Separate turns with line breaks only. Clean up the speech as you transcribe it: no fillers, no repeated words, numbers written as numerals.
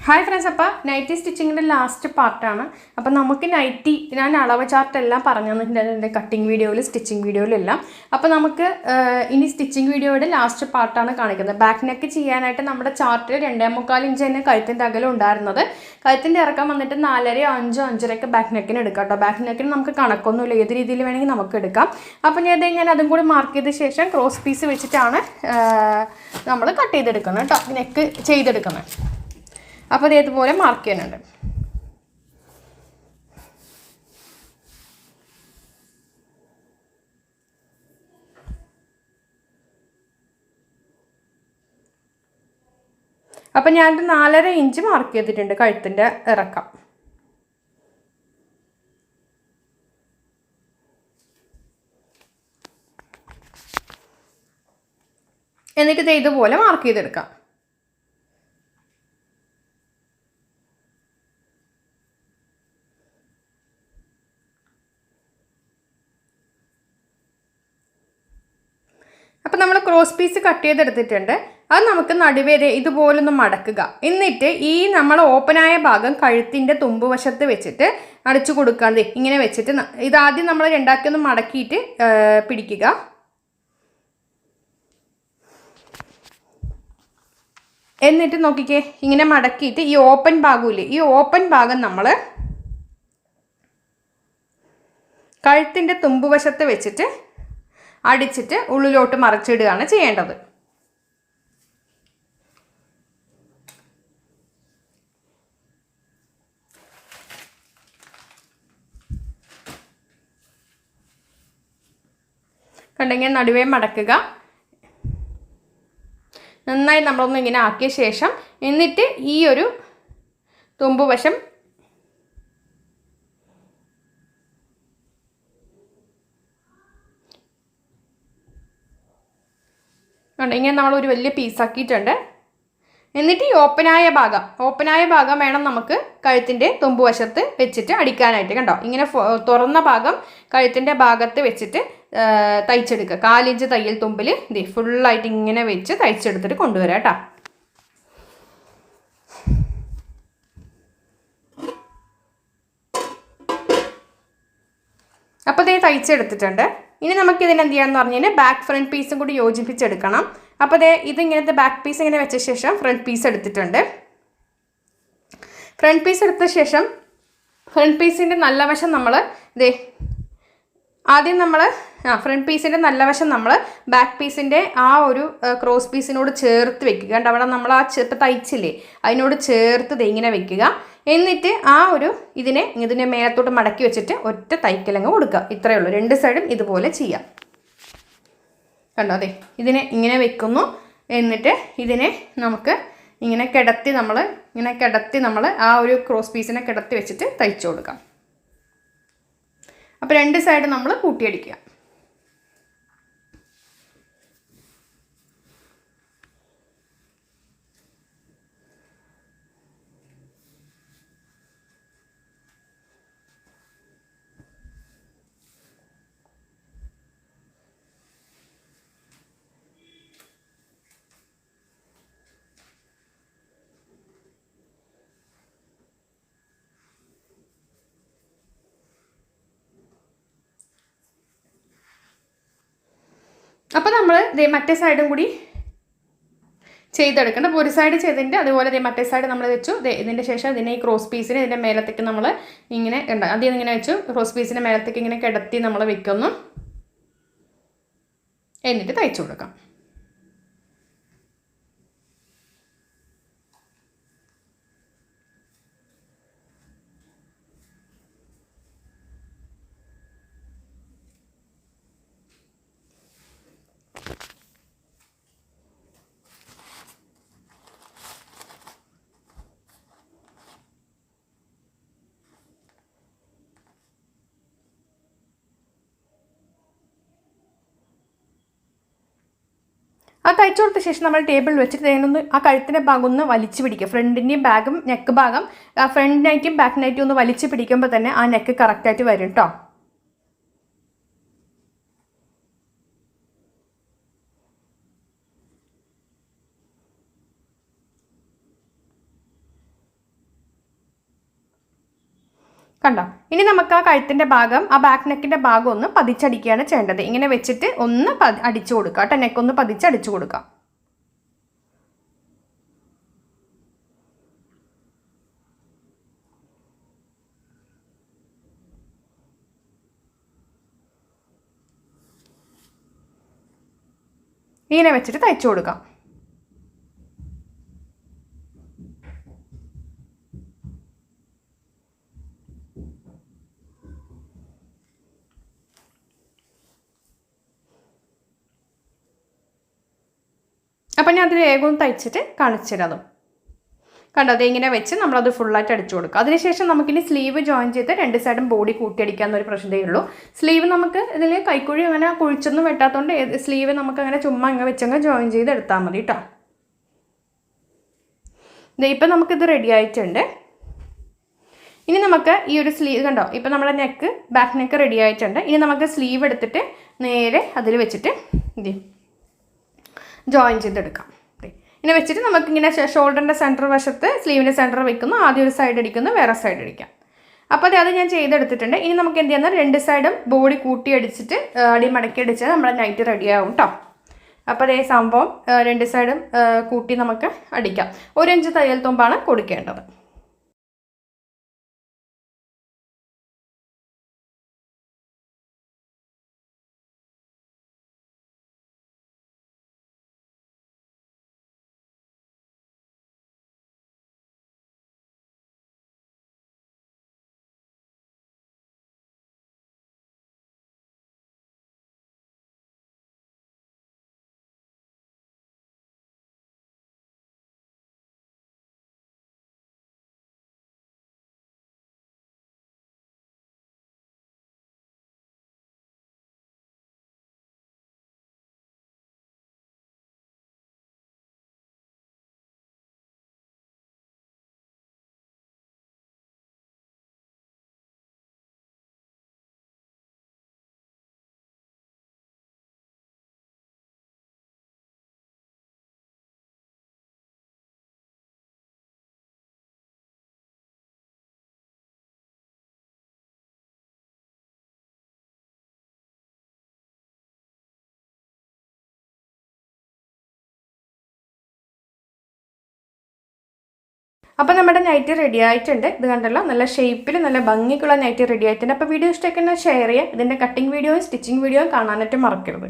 Hi friends, അപ്പോൾ nightie സ്റ്റിച്ചിങ്ങിൻ്റെ last പാർട്ടാണ്. അപ്പോൾ നമുക്ക് നൈറ്റി ഞാൻ അളവ് ചാർട്ട് എല്ലാം പറഞ്ഞു തന്നിട്ടുണ്ട് കട്ടിങ് വീഡിയോയിൽ, സ്റ്റിച്ചിങ് വീഡിയോയിലെല്ലാം. അപ്പോൾ നമുക്ക് ഇനി സ്റ്റിച്ചിങ് വീഡിയോയുടെ ലാസ്റ്റ് പാർട്ടാണ് കാണിക്കുന്നത്. ബാക്ക് നെക്ക് ചെയ്യാനായിട്ട് നമ്മുടെ ചാർട്ടിൽ 2.25 ഇഞ്ച് തന്നെ കഴുത്തിൻ്റെ അകലം ഉണ്ടായിരുന്നത്. കഴുത്തിൻ്റെ ഇറക്കം വന്നിട്ട് 4.5, 5, 5.5 ബാക്ക് നെക്കിന് എടുക്കാം കേട്ടോ. ബാക്ക് നെക്കിന് നമുക്ക് കണക്കൊന്നുമില്ല, ഏത് രീതിയിൽ വേണമെങ്കിൽ നമുക്ക് എടുക്കാം. അപ്പോൾ ഞാൻ അതും കൂടി മാർക്ക് ചെയ്ത ശേഷം ക്രോസ് പീസ് വെച്ചിട്ടാണ് നമ്മൾ കട്ട് ചെയ്തെടുക്കുന്നത് കേട്ടോ, നെക്ക് ചെയ്തെടുക്കുന്നത്. അപ്പോൾ ഇതേപോലെ മാർക്ക് ചെയ്യുന്നുണ്ട്. അപ്പം ഞാനൊരു 4.5 ഇഞ്ച് മാർക്ക് ചെയ്തിട്ടുണ്ട് കഴുത്തിൻ്റെ ഇറക്കം. എന്നിട്ട് ഇതുപോലെ മാർക്ക് ചെയ്തെടുക്കാം. അപ്പോൾ നമ്മൾ ക്രോസ് പീസ് കട്ട് ചെയ്തെടുത്തിട്ടുണ്ട്. അത് നമുക്ക് നടുവേരെ ഇതുപോലൊന്ന് മടക്കുക. എന്നിട്ട് ഈ നമ്മൾ ഓപ്പണായ ഭാഗം കഴുത്തിൻ്റെ തുമ്പുവശത്ത് വെച്ചിട്ട് അടച്ചു കൊടുക്കാതെ ഇങ്ങനെ വെച്ചിട്ട് ഇതാദ്യം നമ്മൾ രണ്ടാക്കി ഒന്ന് മടക്കിയിട്ട് പിടിക്കുക. എന്നിട്ട് നോക്കിക്കേ, ഇങ്ങനെ മടക്കിയിട്ട് ഈ ഓപ്പൺ ഭാഗമില്ലേ, ഈ ഓപ്പൺ ഭാഗം നമ്മൾ കഴുത്തിൻ്റെ തുമ്പുവശത്ത് വെച്ചിട്ട് അടിച്ചിട്ട് ഉള്ളിലോട്ട് മറിച്ചിടുകയാണ് ചെയ്യേണ്ടത്. കണ്ടെങ്കിൽ നടുവേ മടക്കുക. നന്നായി നമ്മളൊന്ന് ഇങ്ങനെ ആക്കിയ ശേഷം എന്നിട്ട് ഈ ഒരു തുമ്പുവശം ഇങ്ങനെ നമ്മളൊരു വലിയ പീസാക്കിയിട്ടുണ്ട്. എന്നിട്ട് ഈ ഓപ്പനായ ഭാഗം വേണം നമുക്ക് കഴുത്തിൻ്റെ തുമ്പുവശത്ത് വെച്ചിട്ട് അടിക്കാനായിട്ട്. കണ്ടോ, ഇങ്ങനെ തുറന്ന ഭാഗം കഴുത്തിൻ്റെ ഭാഗത്ത് വെച്ചിട്ട് തയ്ച്ചെടുക്കുക. 4 ഇഞ്ച് തയ്യൽ തുമ്പിൽ ഫുള്ളായിട്ട് ഇങ്ങനെ വെച്ച് തയ്ച്ചെടുത്തിട്ട് കൊണ്ടുവരാം കേട്ടോ. അപ്പോൾ ഇത് തയ്ച്ചെടുത്തിട്ടുണ്ട്. ഇനി നമുക്ക് ഇതിന് എന്ത് ചെയ്യാമെന്ന് പറഞ്ഞു കഴിഞ്ഞാൽ ബാക്ക് ഫ്രണ്ട് പീസും കൂടി യോജിപ്പിച്ചെടുക്കണം. അപ്പോൾ ഇതിങ്ങനത്തെ ബാക്ക് പീസ് ഇങ്ങനെ വെച്ച ശേഷം ഫ്രണ്ട് പീസ് എടുത്തിട്ടുണ്ട്. ഫ്രണ്ട് പീസ് എടുത്ത ശേഷം ഫ്രണ്ട് പീസിൻ്റെ നല്ല വശം നമ്മൾ ആദ്യം നമ്മൾ ഫ്രണ്ട് പീസിൻ്റെ നല്ല വശം നമ്മൾ ബാക്ക് പീസിൻ്റെ ആ ഒരു ക്രോസ് പീസിനോട് ചേർത്ത് വെക്കുക. കണ്ട് അവിടെ നമ്മൾ ഇപ്പോൾ തയ്ച്ചില്ലേ, അതിനോട് ചേർത്ത് ഇങ്ങനെ വെക്കുക. എന്നിട്ട് ആ ഒരു ഇതിനെ മേലത്തോട്ട് മടക്കി വെച്ചിട്ട് ഒറ്റ തയ്ക്കലങ്ങ് കൊടുക്കുക. ഇത്രയേ ഉള്ളൂ. 2 സൈഡും ഇതുപോലെ ചെയ്യാം. കണ്ടോ, ഇതിനെ ഇങ്ങനെ വെക്കുന്നു. എന്നിട്ട് ഇതിനെ നമുക്ക് ഇങ്ങനെ കിടത്തി നമ്മൾ ആ ഒരു ക്രോസ് പീസിനെ കിടത്തി വെച്ചിട്ട് തയ്ച്ചു കൊടുക്കാം. അപ്പോൾ 2 സൈഡ് നമ്മൾ കൂട്ടിയടിക്കുക. അപ്പോൾ നമ്മൾ മറ്റേ സൈഡും കൂടി ചെയ്തെടുക്കണം. അപ്പോൾ ഒരു സൈഡ് ചെയ്തിട്ട് അതുപോലെ മറ്റേ സൈഡ് നമ്മൾ വെച്ചു. ഇതിൻ്റെ ശേഷം ഈ ക്രോസ് പീസിന് ഇതിൻ്റെ മേലത്തേക്ക് നമ്മൾ ഇങ്ങനെ ആദ്യം ഇങ്ങനെ വെച്ചു. ക്രോസ് പീസിൻ്റെ മേലത്തേക്ക് ഇങ്ങനെ കിടത്തി നമ്മൾ വെക്കുന്നു. എന്നിട്ട് തയ്ച്ചു കൊടുക്കാം. ആ തയ്ച്ചു കൊടുത്ത ശേഷം നമ്മൾ ടേബിൾ വെച്ചിട്ട് അതിനൊന്ന് ആ കഴുത്തിൻ്റെ ഭാഗം ഒന്ന് വലിച്ചു പിടിക്കുക. ഫ്രണ്ടിൻ്റെയും ബാഗും നെക്ക് ഭാഗം ഫ്രണ്ട് നൈറ്റും ബാക്ക് നൈറ്റും ഒന്ന് വലിച്ചു പിടിക്കുമ്പോൾ തന്നെ ആ നെക്ക് കറക്റ്റായിട്ട് വരും കേട്ടോ. കണ്ടോ? ഇനി നമുക്ക് ആ കഴുത്തിൻ്റെ ഭാഗം, ആ ബാക്ക് നെക്കിൻ്റെ ഭാഗം ഒന്ന് പതിച്ചടിക്കുകയാണ് ചെയ്യേണ്ടത്. ഇങ്ങനെ വെച്ചിട്ട് ഒന്ന് അടിച്ചു കൊടുക്കുക കേട്ടോ. നെക്കൊന്ന് പതിച്ചടിച്ചു കൊടുക്കാം. ഇങ്ങനെ വെച്ചിട്ട് തയ്ച്ചു കൊടുക്കാം. അപ്പം ഞാൻ അത് വേഗം തയ്ച്ചിട്ട് കാണിച്ചിരുന്നു. കണ്ടോ? അത് ഇങ്ങനെ വെച്ച് നമ്മളത് ഫുള്ളായിട്ട് അടിച്ചു കൊടുക്കുക. അതിനുശേഷം നമുക്കിനി സ്ലീവ് ജോയിൻ ചെയ്ത് രണ്ട് സൈഡും ബോഡി കൂട്ടിയടിക്കാമെന്നൊരു പ്രശ്നമേ ഉള്ളൂ. സ്ലീവ് നമുക്ക് ഇതിൽ കൈക്കുഴി അങ്ങനെ കുഴിച്ചൊന്നും വെട്ടാത്തതുകൊണ്ട് സ്ലീവ് നമുക്ക് അങ്ങനെ ചുമ്മാ ഇങ്ങനെ വെച്ചങ്ങ് ജോയിൻ ചെയ്ത് എടുത്താൽ മതി കേട്ടോ. ഇപ്പം നമുക്കിത് റെഡി ആയിട്ടുണ്ട്. ഇനി നമുക്ക് ഈ ഒരു സ്ലീവ് കണ്ടോ? ഇപ്പം നമ്മുടെ നെക്ക്, ബാക്ക് നെക്ക് റെഡി ആയിട്ടുണ്ട്. ഇനി നമുക്ക് സ്ലീവ് എടുത്തിട്ട് നേരെ അതിൽ വെച്ചിട്ട് ജോയിൻ ചെയ്തെടുക്കാം. ഇങ്ങനെ വെച്ചിട്ട് നമുക്കിങ്ങനെ ഷോൾഡറിൻ്റെ സെൻറ്റർ വശത്ത് സ്ലീവിൻ്റെ സെൻറ്റർ വെക്കുന്നു. ആദ്യം ഒരു സൈഡ് അടിക്കുന്നു, വേറെ സൈഡ് അടിക്കാം. അപ്പോൾ അത് ഞാൻ ചെയ്തെടുത്തിട്ടുണ്ട്. ഇനി നമുക്ക് എന്ത് ചെയ്യുന്നത്, രണ്ട് സൈഡും ബോഡി കൂട്ടി അടിച്ചിട്ട് അടി മടക്കി അടിച്ചാൽ നമ്മുടെ നൈറ്റ് റെഡിയാവും കേട്ടോ. അപ്പോൾ അതേ സംഭവം രണ്ട് സൈഡും കൂട്ടി നമുക്ക് അടിക്കാം. 1 ഇഞ്ച് തയ്യൽ തുമ്പാണ് കൊടുക്കേണ്ടത്. അപ്പോൾ നമ്മുടെ നൈറ്റി റെഡി ആയിട്ടുണ്ട്. ഇത് കണ്ടല്ലോ, നല്ല ഷേപ്പിൽ നല്ല ഭംഗിക്കുള്ള നൈറ്റി റെഡി ആയിട്ടുണ്ട്. അപ്പോൾ വീഡിയോ ഇഷ്ടമൊക്കെ ഷെയർ ചെയ്യുക. ഇതിൻ്റെ കട്ടിങ് വീഡിയോയും സ്റ്റിച്ചിങ് വീഡിയോയും കാണാനായിട്ട് മറക്കരുത്.